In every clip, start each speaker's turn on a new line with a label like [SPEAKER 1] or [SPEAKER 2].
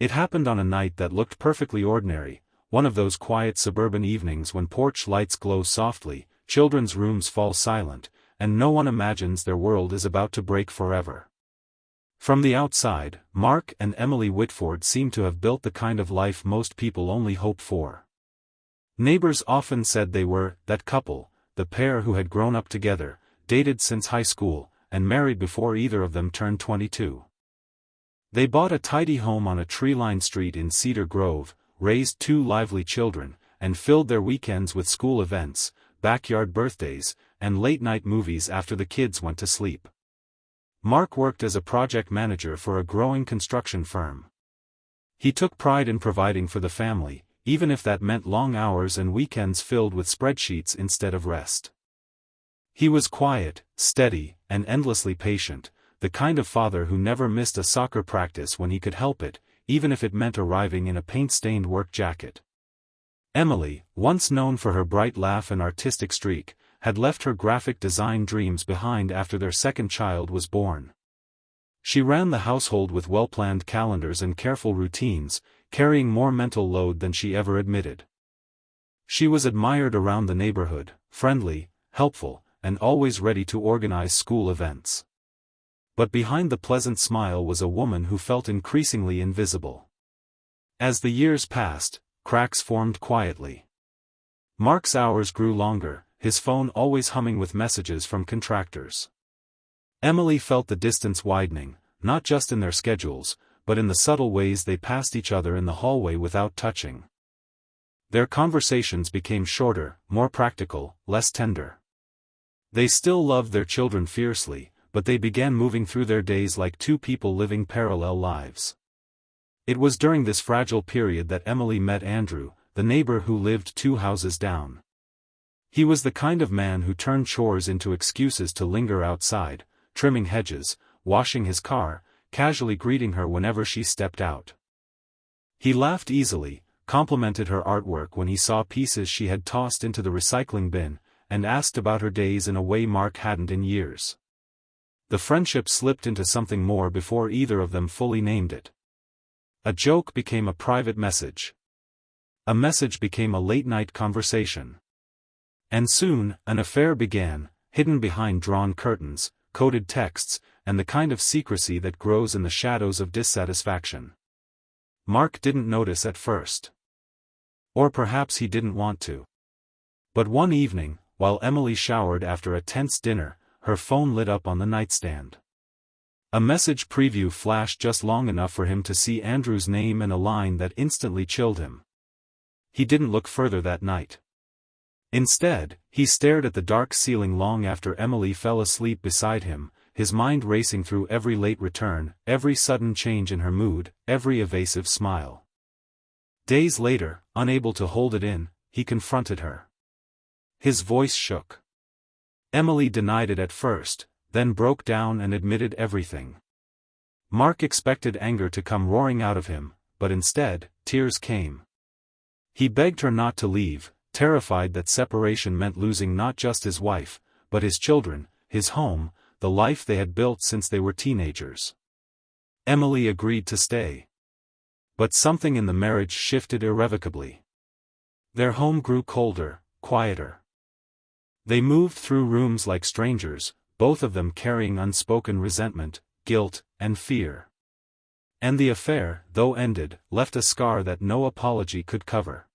[SPEAKER 1] It happened on a night that looked perfectly ordinary, one of those quiet suburban evenings when porch lights glow softly, children's rooms fall silent, and no one imagines their world is about to break forever. From the outside, Mark and Emily Whitford seemed to have built the kind of life most people only hope for. Neighbors often said they were that couple, the pair who had grown up together, dated since high school, and married before either of them turned 22. They bought a tidy home on a tree-lined street in Cedar Grove, raised 2 lively children, and filled their weekends with school events, backyard birthdays, and late-night movies after the kids went to sleep. Mark worked as a project manager for a growing construction firm. He took pride in providing for the family, even if that meant long hours and weekends filled with spreadsheets instead of rest. He was quiet, steady, and endlessly patient, the kind of father who never missed a soccer practice when he could help it, even if it meant arriving in a paint-stained work jacket. Emily, once known for her bright laugh and artistic streak, had left her graphic design dreams behind after their second child was born. She ran the household with well-planned calendars and careful routines, carrying more mental load than she ever admitted. She was admired around the neighborhood, friendly, helpful, and always ready to organize school events. But behind the pleasant smile was a woman who felt increasingly invisible. As the years passed, cracks formed quietly. Mark's hours grew longer, his phone always humming with messages from contractors. Emily felt the distance widening, not just in their schedules, but in the subtle ways they passed each other in the hallway without touching. Their conversations became shorter, more practical, less tender. They still loved their children fiercely, but they began moving through their days like 2 people living parallel lives. It was during this fragile period that Emily met Andrew, the neighbor who lived 2 houses down. He was the kind of man who turned chores into excuses to linger outside, trimming hedges, washing his car, casually greeting her whenever she stepped out. He laughed easily, complimented her artwork when he saw pieces she had tossed into the recycling bin, and asked about her days in a way Mark hadn't in years. The friendship slipped into something more before either of them fully named it. A joke became a private message. A message became a late-night conversation. And soon, an affair began, hidden behind drawn curtains, coded texts, and the kind of secrecy that grows in the shadows of dissatisfaction. Mark didn't notice at first. Or perhaps he didn't want to. But one evening, while Emily showered after a tense dinner, her phone lit up on the nightstand. A message preview flashed just long enough for him to see Andrew's name and a line that instantly chilled him. He didn't look further that night. Instead, he stared at the dark ceiling long after Emily fell asleep beside him, his mind racing through every late return, every sudden change in her mood, every evasive smile. Days later, unable to hold it in, he confronted her. His voice shook. Emily denied it at first, then broke down and admitted everything. Mark expected anger to come roaring out of him, but instead, tears came. He begged her not to leave, terrified that separation meant losing not just his wife, but his children, his home, the life they had built since they were teenagers. Emily agreed to stay. But something in the marriage shifted irrevocably. Their home grew colder, quieter. They moved through rooms like strangers, both of them carrying unspoken resentment, guilt, and fear. And the affair, though ended, left a scar that no apology could cover.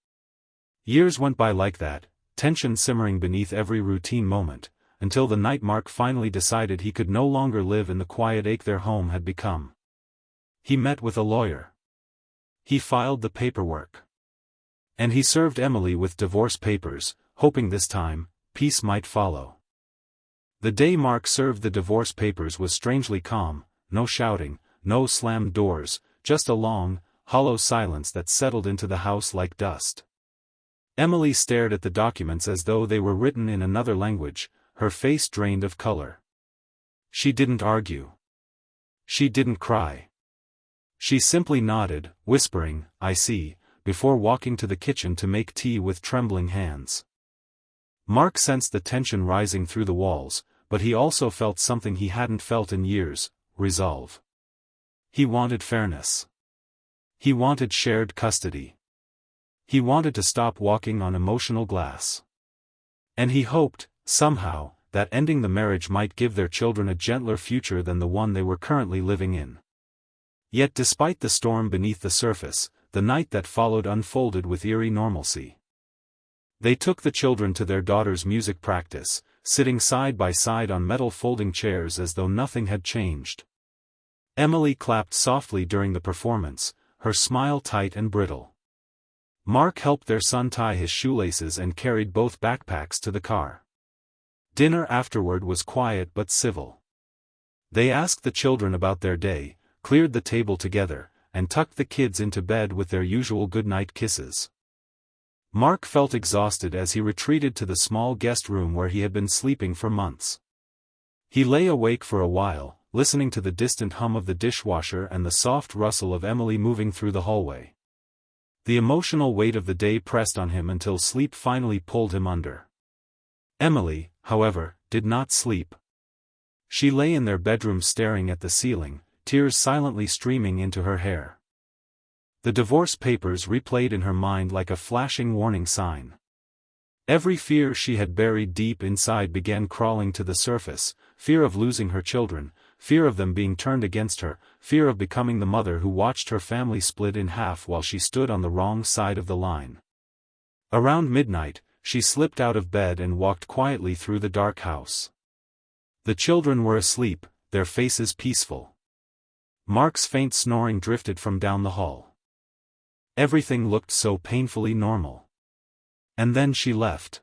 [SPEAKER 1] Years went by like that, tension simmering beneath every routine moment, until the night Mark finally decided he could no longer live in the quiet ache their home had become. He met with a lawyer. He filed the paperwork. And he served Emily with divorce papers, hoping this time, peace might follow. The day Mark served the divorce papers was strangely calm, no shouting, no slammed doors, just a long, hollow silence that settled into the house like dust. Emily stared at the documents as though they were written in another language, her face drained of color. She didn't argue. She didn't cry. She simply nodded, whispering, "I see," before walking to the kitchen to make tea with trembling hands. Mark sensed the tension rising through the walls, but he also felt something he hadn't felt in years, resolve. He wanted fairness. He wanted shared custody. He wanted to stop walking on emotional glass. And he hoped, somehow, that ending the marriage might give their children a gentler future than the one they were currently living in. Yet despite the storm beneath the surface, the night that followed unfolded with eerie normalcy. They took the children to their daughter's music practice, sitting side by side on metal folding chairs as though nothing had changed. Emily clapped softly during the performance, her smile tight and brittle. Mark helped their son tie his shoelaces and carried both backpacks to the car. Dinner afterward was quiet but civil. They asked the children about their day, cleared the table together, and tucked the kids into bed with their usual goodnight kisses. Mark felt exhausted as he retreated to the small guest room where he had been sleeping for months. He lay awake for a while, listening to the distant hum of the dishwasher and the soft rustle of Emily moving through the hallway. The emotional weight of the day pressed on him until sleep finally pulled him under. Emily, however, did not sleep. She lay in their bedroom staring at the ceiling, tears silently streaming into her hair. The divorce papers replayed in her mind like a flashing warning sign. Every fear she had buried deep inside began crawling to the surface: fear of losing her children, fear of them being turned against her, fear of becoming the mother who watched her family split in half while she stood on the wrong side of the line. Around midnight, she slipped out of bed and walked quietly through the dark house. The children were asleep, their faces peaceful. Mark's faint snoring drifted from down the hall. Everything looked so painfully normal. And then she left.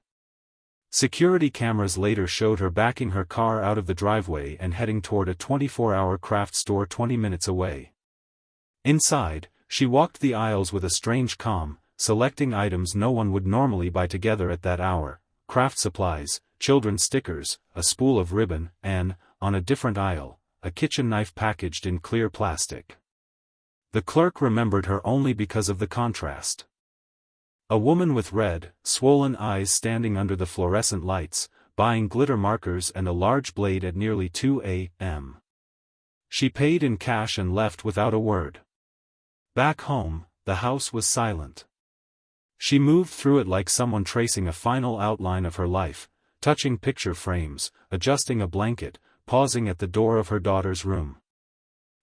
[SPEAKER 1] Security cameras later showed her backing her car out of the driveway and heading toward a 24-hour craft store 20 minutes away. Inside, she walked the aisles with a strange calm, selecting items no one would normally buy together at that hour: craft supplies, children's stickers, a spool of ribbon, and, on a different aisle, a kitchen knife packaged in clear plastic. The clerk remembered her only because of the contrast. A woman with red, swollen eyes standing under the fluorescent lights, buying glitter markers and a large blade at nearly 2 a.m. She paid in cash and left without a word. Back home, the house was silent. She moved through it like someone tracing a final outline of her life, touching picture frames, adjusting a blanket, pausing at the door of her daughter's room.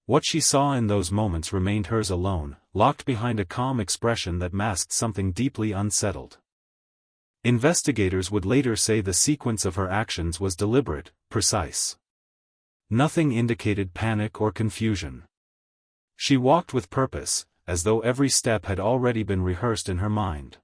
[SPEAKER 1] What she saw in those moments remained hers alone, locked behind a calm expression that masked something deeply unsettled. Investigators would later say the sequence of her actions was deliberate, precise. Nothing indicated panic or confusion. She walked with purpose, as though every step had already been rehearsed in her mind.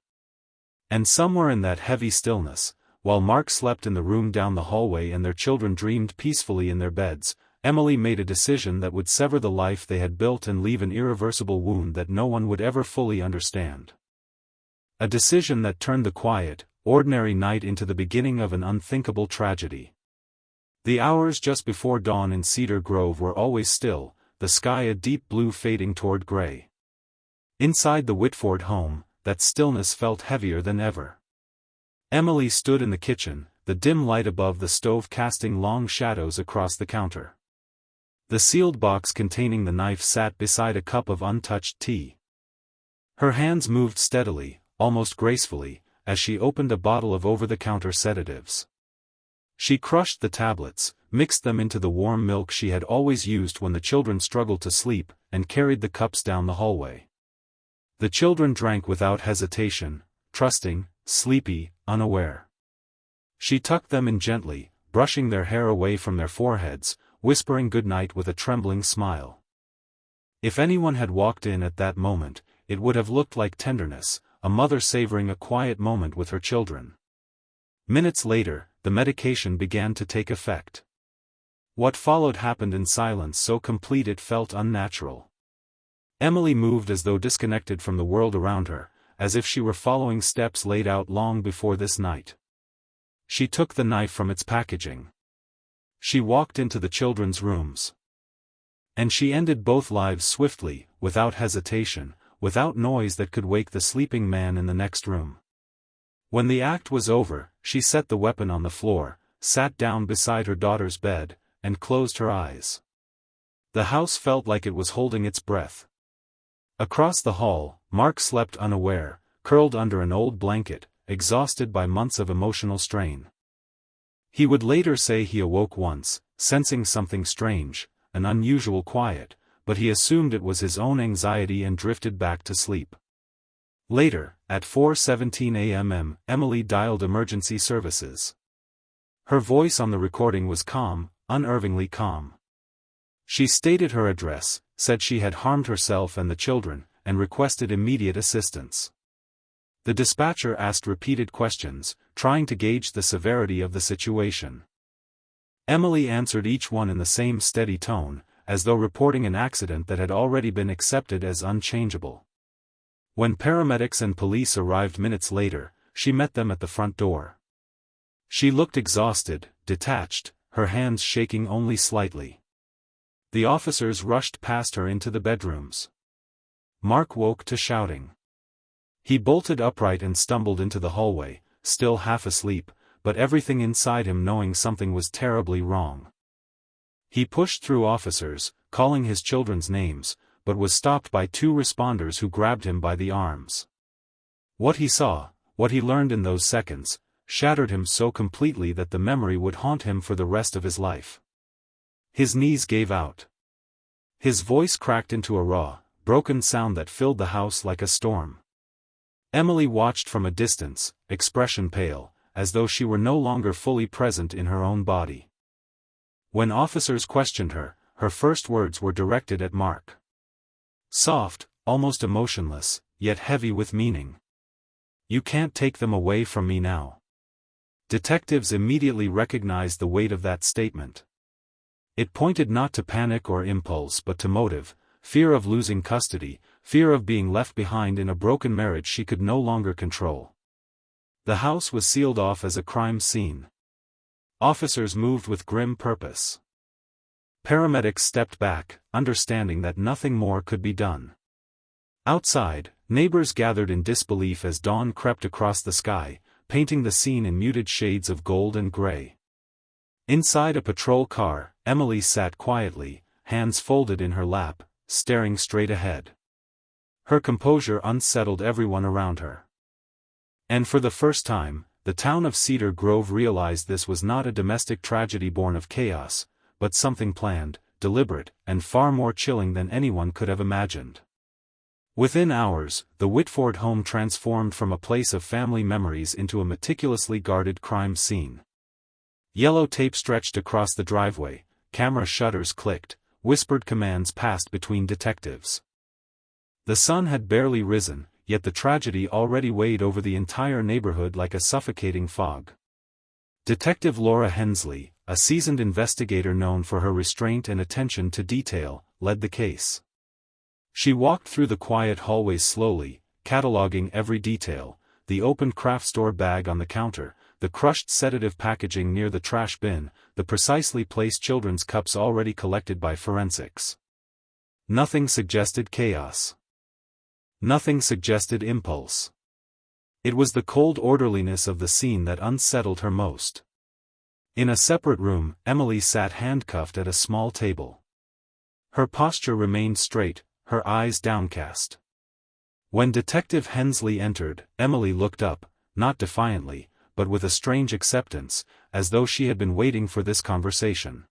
[SPEAKER 1] And somewhere in that heavy stillness, while Mark slept in the room down the hallway and their children dreamed peacefully in their beds, Emily made a decision that would sever the life they had built and leave an irreversible wound that no one would ever fully understand. A decision that turned the quiet, ordinary night into the beginning of an unthinkable tragedy. The hours just before dawn in Cedar Grove were always still, the sky a deep blue fading toward gray. Inside the Whitford home, that stillness felt heavier than ever. Emily stood in the kitchen, the dim light above the stove casting long shadows across the counter. The sealed box containing the knife sat beside a cup of untouched tea. Her hands moved steadily, almost gracefully, as she opened a bottle of over-the-counter sedatives. She crushed the tablets, mixed them into the warm milk she had always used when the children struggled to sleep, and carried the cups down the hallway. The children drank without hesitation, trusting, sleepy, unaware. She tucked them in gently, brushing their hair away from their foreheads, whispering goodnight with a trembling smile. If anyone had walked in at that moment, it would have looked like tenderness, a mother savoring a quiet moment with her children. Minutes later, the medication began to take effect. What followed happened in silence so complete it felt unnatural. Emily moved as though disconnected from the world around her, as if she were following steps laid out long before this night. She took the knife from its packaging. She walked into the children's rooms. And she ended both lives swiftly, without hesitation, without noise that could wake the sleeping man in the next room. When the act was over, she set the weapon on the floor, sat down beside her daughter's bed, and closed her eyes. The house felt like it was holding its breath. Across the hall, Mark slept unaware, curled under an old blanket, exhausted by months of emotional strain. He would later say he awoke once, sensing something strange, an unusual quiet, but he assumed it was his own anxiety and drifted back to sleep. Later, at 4:17 a.m., Emily dialed emergency services. Her voice on the recording was calm, unnervingly calm. She stated her address, said she had harmed herself and the children, and requested immediate assistance. The dispatcher asked repeated questions, trying to gauge the severity of the situation. Emily answered each one in the same steady tone, as though reporting an accident that had already been accepted as unchangeable. When paramedics and police arrived minutes later, she met them at the front door. She looked exhausted, detached, her hands shaking only slightly. The officers rushed past her into the bedrooms. Mark woke to shouting. He bolted upright and stumbled into the hallway, still half asleep, but everything inside him knowing something was terribly wrong. He pushed through officers, calling his children's names, but was stopped by two responders who grabbed him by the arms. What he saw, what he learned in those seconds, shattered him so completely that the memory would haunt him for the rest of his life. His knees gave out. His voice cracked into a raw, broken sound that filled the house like a storm. Emily watched from a distance, expression pale, as though she were no longer fully present in her own body. When officers questioned her, her first words were directed at Mark. Soft, almost emotionless, yet heavy with meaning. "You can't take them away from me now." Detectives immediately recognized the weight of that statement. It pointed not to panic or impulse but to motive, fear of losing custody, fear of being left behind in a broken marriage she could no longer control. The house was sealed off as a crime scene. Officers moved with grim purpose. Paramedics stepped back, understanding that nothing more could be done. Outside, neighbors gathered in disbelief as dawn crept across the sky, painting the scene in muted shades of gold and gray. Inside a patrol car, Emily sat quietly, hands folded in her lap, staring straight ahead. Her composure unsettled everyone around her. And for the first time, the town of Cedar Grove realized this was not a domestic tragedy born of chaos, but something planned, deliberate, and far more chilling than anyone could have imagined. Within hours, the Whitford home transformed from a place of family memories into a meticulously guarded crime scene. Yellow tape stretched across the driveway, camera shutters clicked, whispered commands passed between detectives. The sun had barely risen, yet the tragedy already weighed over the entire neighborhood like a suffocating fog. Detective Laura Hensley, a seasoned investigator known for her restraint and attention to detail, led the case. She walked through the quiet hallways slowly, cataloging every detail: the opened craft store bag on the counter, the crushed sedative packaging near the trash bin, the precisely placed children's cups already collected by forensics. Nothing suggested chaos. Nothing suggested impulse. It was the cold orderliness of the scene that unsettled her most. In a separate room, Emily sat handcuffed at a small table. Her posture remained straight, her eyes downcast. When Detective Hensley entered, Emily looked up, not defiantly, but with a strange acceptance, as though she had been waiting for this conversation.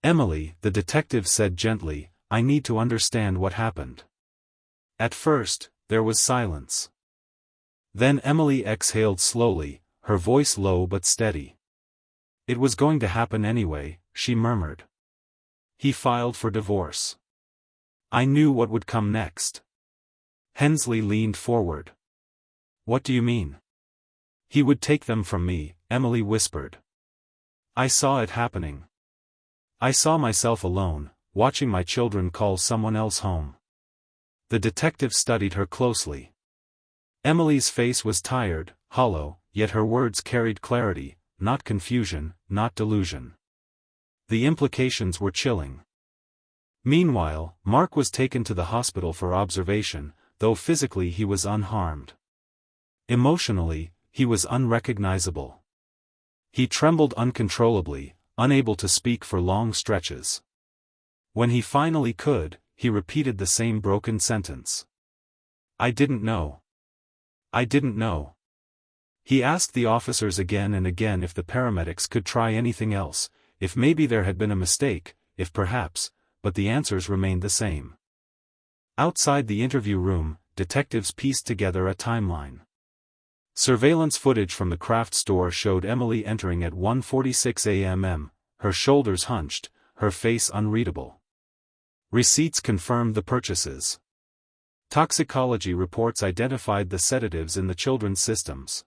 [SPEAKER 1] "Emily," the detective said gently, "I need to understand what happened." At first, there was silence. Then Emily exhaled slowly, her voice low but steady. "It was going to happen anyway," she murmured. "He filed for divorce. I knew what would come next." Hensley leaned forward. "What do you mean?" "He would take them from me," Emily whispered. "I saw it happening. I saw myself alone, watching my children call someone else home." The detective studied her closely. Emily's face was tired, hollow, yet her words carried clarity, not confusion, not delusion. The implications were chilling. Meanwhile, Mark was taken to the hospital for observation, though physically he was unharmed. Emotionally, he was unrecognizable. He trembled uncontrollably, unable to speak for long stretches. When he finally could, he repeated the same broken sentence. "I didn't know. I didn't know." He asked the officers again and again if the paramedics could try anything else, if maybe there had been a mistake, if perhaps, but the answers remained the same. Outside the interview room, detectives pieced together a timeline. Surveillance footage from the craft store showed Emily entering at 1:46 a.m., her shoulders hunched, her face unreadable. Receipts confirmed the purchases. Toxicology reports identified the sedatives in the children's systems.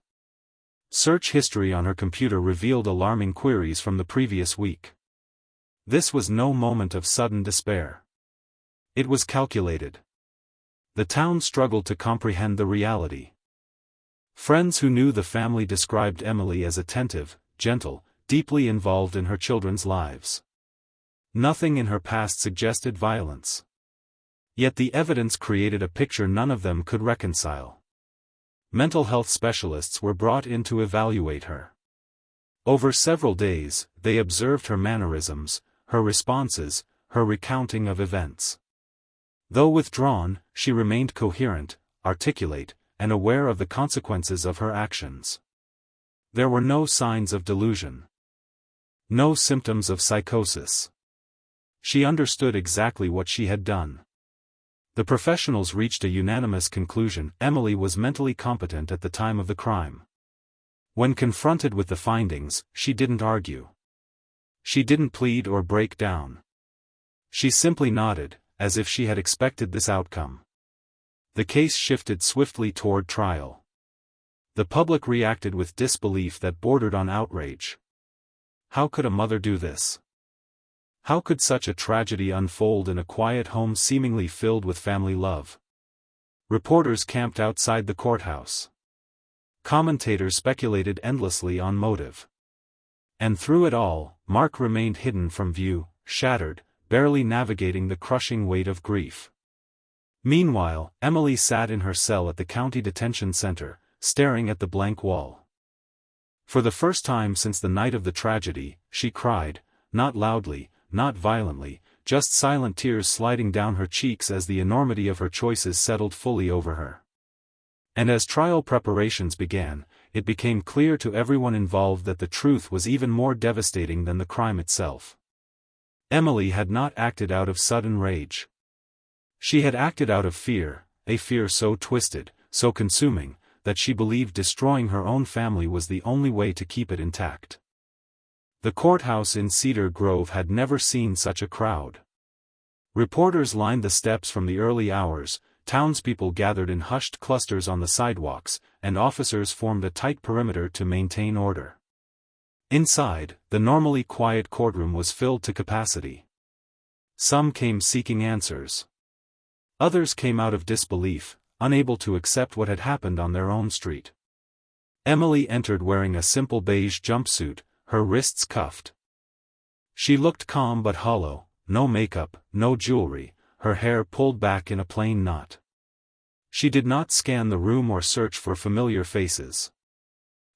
[SPEAKER 1] Search history on her computer revealed alarming queries from the previous week. This was no moment of sudden despair. It was calculated. The town struggled to comprehend the reality. Friends who knew the family described Emily as attentive, gentle, deeply involved in her children's lives. Nothing in her past suggested violence. Yet the evidence created a picture none of them could reconcile. Mental health specialists were brought in to evaluate her. Over several days, they observed her mannerisms, her responses, her recounting of events. Though withdrawn, she remained coherent, articulate, and aware of the consequences of her actions. There were no signs of delusion. No symptoms of psychosis. She understood exactly what she had done. The professionals reached a unanimous conclusion: Emily was mentally competent at the time of the crime. When confronted with the findings, she didn't argue. She didn't plead or break down. She simply nodded, as if she had expected this outcome. The case shifted swiftly toward trial. The public reacted with disbelief that bordered on outrage. How could a mother do this? How could such a tragedy unfold in a quiet home seemingly filled with family love? Reporters camped outside the courthouse. Commentators speculated endlessly on motive. And through it all, Mark remained hidden from view, shattered, barely navigating the crushing weight of grief. Meanwhile, Emily sat in her cell at the county detention center, staring at the blank wall. For the first time since the night of the tragedy, she cried, not loudly, not violently, just silent tears sliding down her cheeks as the enormity of her choices settled fully over her. And as trial preparations began, it became clear to everyone involved that the truth was even more devastating than the crime itself. Emily had not acted out of sudden rage. She had acted out of fear, a fear so twisted, so consuming, that she believed destroying her own family was the only way to keep it intact. The courthouse in Cedar Grove had never seen such a crowd. Reporters lined the steps from the early hours, townspeople gathered in hushed clusters on the sidewalks, and officers formed a tight perimeter to maintain order. Inside, the normally quiet courtroom was filled to capacity. Some came seeking answers. Others came out of disbelief, unable to accept what had happened on their own street. Emily entered wearing a simple beige jumpsuit, her wrists cuffed. She looked calm but hollow, no makeup, no jewelry, her hair pulled back in a plain knot. She did not scan the room or search for familiar faces.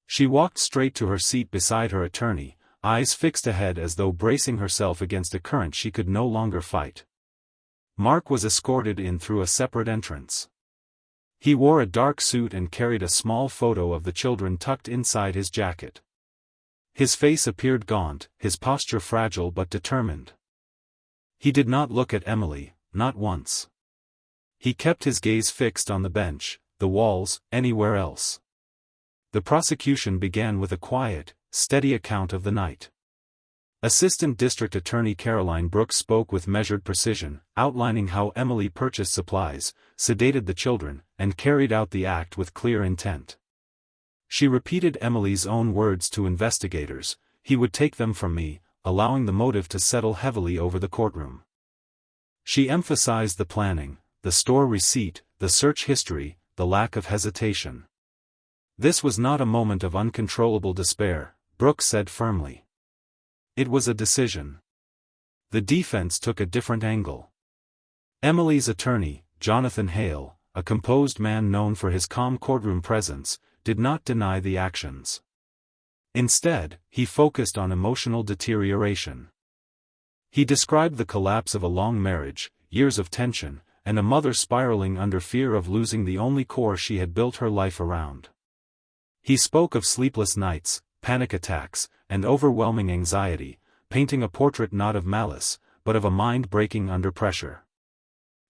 [SPEAKER 1] She walked straight to her seat beside her attorney, eyes fixed ahead as though bracing herself against a current she could no longer fight. Mark was escorted in through a separate entrance. He wore a dark suit and carried a small photo of the children tucked inside his jacket. His face appeared gaunt, his posture fragile but determined. He did not look at Emily, not once. He kept his gaze fixed on the bench, the walls, anywhere else. The prosecution began with a quiet, steady account of the night. Assistant District Attorney Caroline Brooks spoke with measured precision, outlining how Emily purchased supplies, sedated the children, and carried out the act with clear intent. She repeated Emily's own words to investigators: "He would take them from me," allowing the motive to settle heavily over the courtroom. She emphasized the planning, the store receipt, the search history, the lack of hesitation. This was not a moment of uncontrollable despair, Brooks said firmly. It was a decision. The defense took a different angle. Emily's attorney, Jonathan Hale, a composed man known for his calm courtroom presence, did not deny the actions. Instead, he focused on emotional deterioration. He described the collapse of a long marriage, years of tension, and a mother spiraling under fear of losing the only core she had built her life around. He spoke of sleepless nights, panic attacks, and overwhelming anxiety, painting a portrait not of malice, but of a mind breaking under pressure.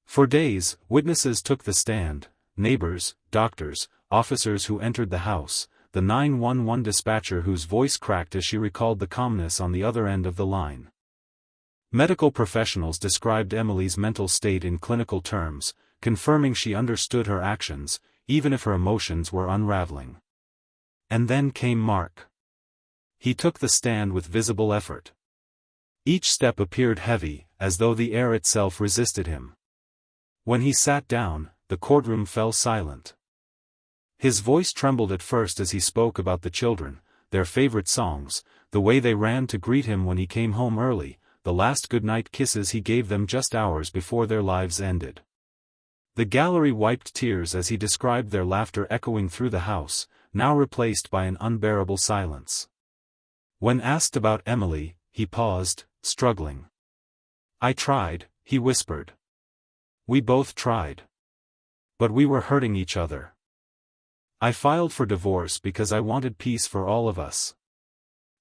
[SPEAKER 1] For days, witnesses took the stand: neighbors, doctors, officers who entered the house, the 911 dispatcher whose voice cracked as she recalled the calmness on the other end of the line. Medical professionals described Emily's mental state in clinical terms, confirming she understood her actions, even if her emotions were unraveling. And then came Mark. He took the stand with visible effort. Each step appeared heavy, as though the air itself resisted him. When he sat down, the courtroom fell silent. His voice trembled at first as he spoke about the children, their favorite songs, the way they ran to greet him when he came home early, the last goodnight kisses he gave them just hours before their lives ended. The gallery wiped tears as he described their laughter echoing through the house, now replaced by an unbearable silence. When asked about Emily, he paused, struggling. "I tried," he whispered. "We both tried. But we were hurting each other. I filed for divorce because I wanted peace for all of us.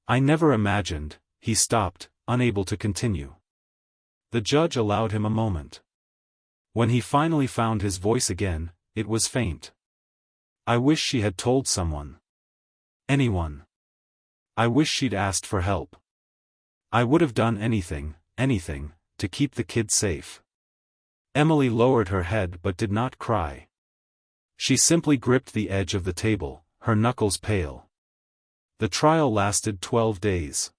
[SPEAKER 1] I never imagined." He stopped, unable to continue. The judge allowed him a moment. When he finally found his voice again, it was faint. "I wish she had told someone. Anyone. I wish she'd asked for help. I would have done anything, to keep the kids safe." Emily lowered her head but did not cry. She simply gripped the edge of the table, her knuckles pale. The trial lasted 12 days.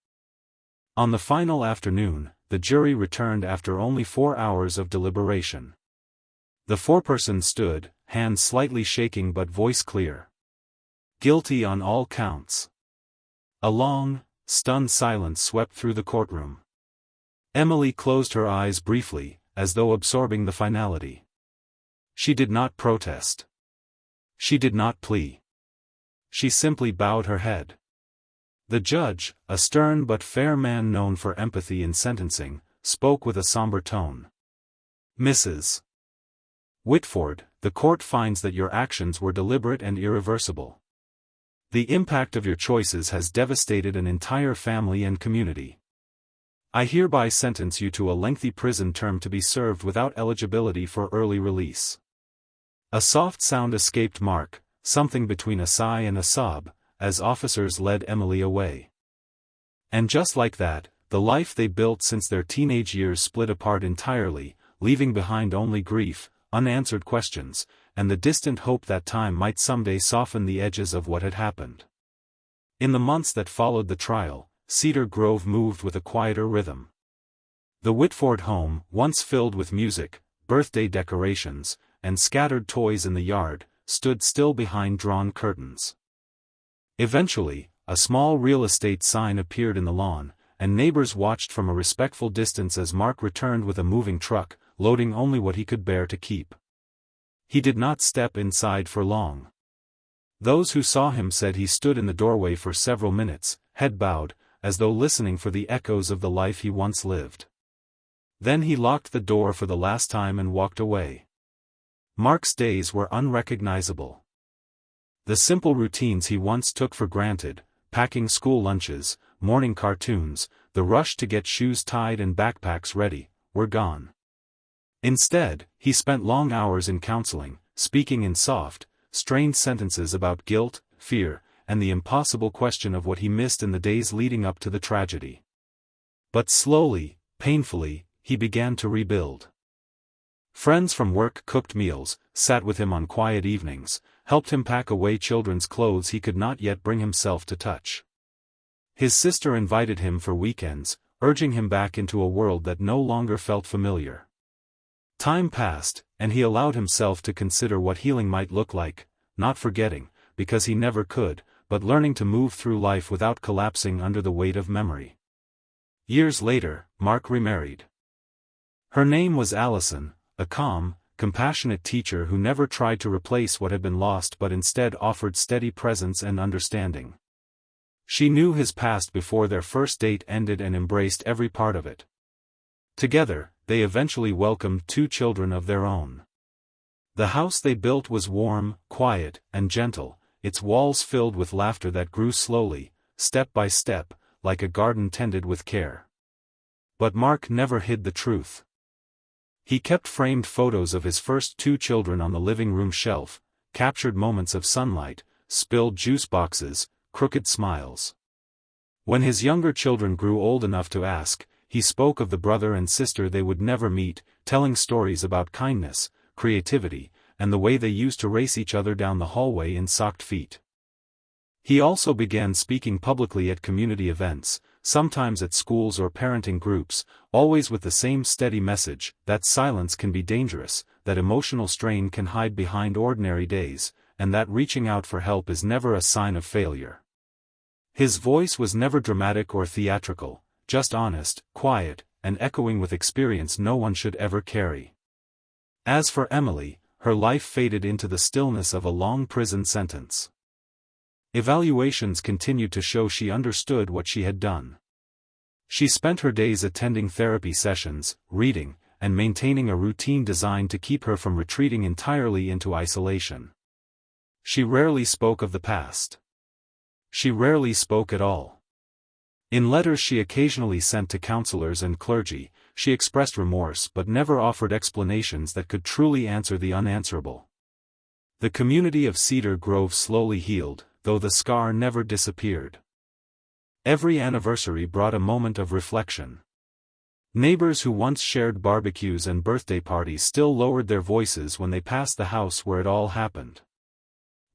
[SPEAKER 1] On the final afternoon, the jury returned after only 4 hours of deliberation. The foreperson stood, hands slightly shaking but voice clear. "Guilty on all counts." A long, stunned silence swept through the courtroom. Emily closed her eyes briefly, as though absorbing the finality. She did not protest. She did not plea. She simply bowed her head. The judge, a stern but fair man known for empathy in sentencing, spoke with a somber tone. "Mrs. Whitford, the court finds that your actions were deliberate and irreversible. The impact of your choices has devastated an entire family and community. I hereby sentence you to a lengthy prison term to be served without eligibility for early release." A soft sound escaped Mark, something between a sigh and a sob, as officers led Emily away. And just like that, the life they built since their teenage years split apart entirely, leaving behind only grief, unanswered questions, and the distant hope that time might someday soften the edges of what had happened. In the months that followed the trial, Cedar Grove moved with a quieter rhythm. The Whitford home, once filled with music, birthday decorations, and scattered toys in the yard, stood still behind drawn curtains. Eventually, a small real estate sign appeared in the lawn, and neighbors watched from a respectful distance as Mark returned with a moving truck, loading only what he could bear to keep. He did not step inside for long. Those who saw him said he stood in the doorway for several minutes, head bowed, as though listening for the echoes of the life he once lived. Then he locked the door for the last time and walked away. Mark's days were unrecognizable. The simple routines he once took for granted, packing school lunches, morning cartoons, the rush to get shoes tied and backpacks ready, were gone. Instead, he spent long hours in counseling, speaking in soft, strained sentences about guilt, fear, and the impossible question of what he missed in the days leading up to the tragedy. But slowly, painfully, he began to rebuild. Friends from work cooked meals, sat with him on quiet evenings, helped him pack away children's clothes he could not yet bring himself to touch. His sister invited him for weekends, urging him back into a world that no longer felt familiar. Time passed, and he allowed himself to consider what healing might look like, not forgetting, because he never could, but learning to move through life without collapsing under the weight of memory. Years later, Mark remarried. Her name was Allison, a calm, compassionate teacher who never tried to replace what had been lost but instead offered steady presence and understanding. She knew his past before their first date ended and embraced every part of it. Together, they eventually welcomed 2 children of their own. The house they built was warm, quiet, and gentle, its walls filled with laughter that grew slowly, step by step, like a garden tended with care. But Mark never hid the truth. He kept framed photos of his first 2 children on the living room shelf, captured moments of sunlight, spilled juice boxes, crooked smiles. When his younger children grew old enough to ask, he spoke of the brother and sister they would never meet, telling stories about kindness, creativity, and the way they used to race each other down the hallway in socked feet. He also began speaking publicly at community events, sometimes at schools or parenting groups, always with the same steady message, that silence can be dangerous, that emotional strain can hide behind ordinary days, and that reaching out for help is never a sign of failure. His voice was never dramatic or theatrical, just honest, quiet, and echoing with experience no one should ever carry. As for Emily, her life faded into the stillness of a long prison sentence. Evaluations continued to show she understood what she had done. She spent her days attending therapy sessions, reading, and maintaining a routine designed to keep her from retreating entirely into isolation. She rarely spoke of the past. She rarely spoke at all. In letters she occasionally sent to counselors and clergy, she expressed remorse but never offered explanations that could truly answer the unanswerable. The community of Cedar Grove slowly healed, though the scar never disappeared. Every anniversary brought a moment of reflection. Neighbors who once shared barbecues and birthday parties still lowered their voices when they passed the house where it all happened.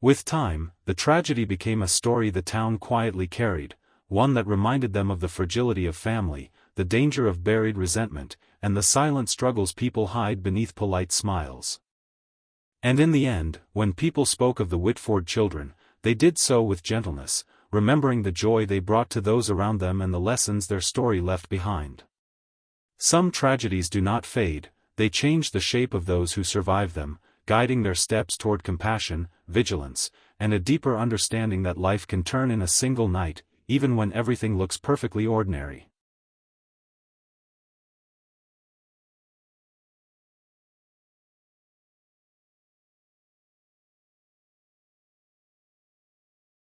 [SPEAKER 1] With time, the tragedy became a story the town quietly carried, one that reminded them of the fragility of family, the danger of buried resentment, and the silent struggles people hide beneath polite smiles. And in the end, when people spoke of the Whitford children, they did so with gentleness, remembering the joy they brought to those around them and the lessons their story left behind. Some tragedies do not fade, they change the shape of those who survive them, guiding their steps toward compassion, vigilance, and a deeper understanding that life can turn in a single night, even when everything looks perfectly ordinary.